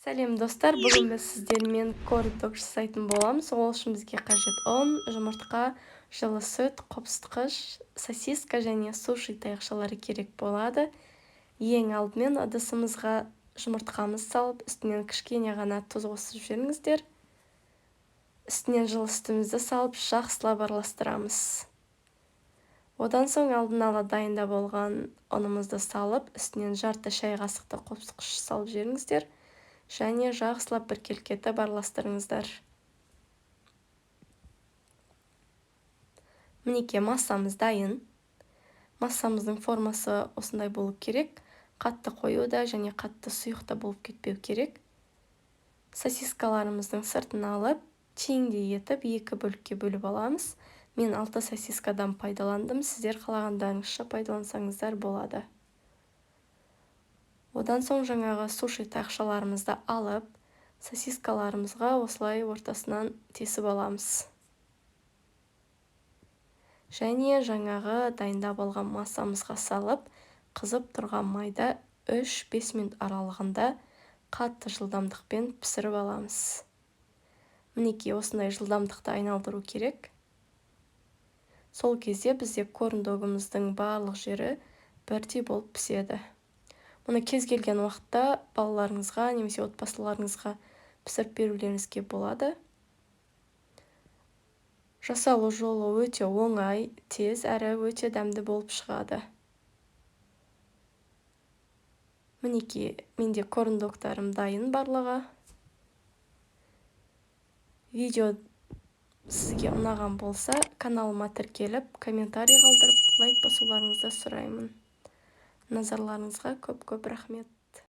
Сәлем достар, бүгін біз сіздермен кордок жасайтын боламыз. Ол үшін бізге қажет ұн, жұмыртқа, жылы сүт, қопсытқыш, сосиска және суши таяқшалары керек болады. Ең алдымен ыдысымызға жұмыртқамыз салып, үстінен кішкене ғана тұз қосып жіберіңіздер. Үстінен жылы сүтімізді салып, жақсылап араластырамыз. Одан соң алдын ала дайында болған ұнымызды салып, үстінен жарты шай қасықты қопсытқыш салып жіберіңіздер. Және жақсылап біркелкетіп араластырыңыздар. Мінекей массамыз дайын. Массамыздың формасы осындай болу керек. Қатты қою да және қатты сұйық та болып кетпеу керек. Сосискаларымыздың сыртын алып, теңдей етіп екі бөлікке бөліп аламыз. Мен 6 сосискадан пайдаландым. Сіздер қалағандарыңызша пайдалансаңыздар болады. Одан соң жаңағы суши таяқшаларымызды алып, сосискаларымызға осылай ортасынан тесіп аламыз. Және жаңағы дайындап алған массамызға салып, қызып тұрған майда 3-5 минут аралығында қатты жылдамдықпен пісіріп аламыз. Мінекей осындай жылдамдықты айналдыру керек. Сол кезде бізде корндогымыздың барлық жері бірдей болып піседі. Мұны кез келген уақытта балаларыңызға немесе отбасыларыңызға пісіріп берулеріңізге болады. Жасалу жолы өте оңай, тез әрі өте дәмді болып шығады. Мінекей, менде корндоктарым дайын барлығы. Видео сізге ұнаған болса, каналыма тіркеліп, комментарий қалдырып, лайк басуларыңызды сұраймын. Назарларыңызға көп-көп рахмет.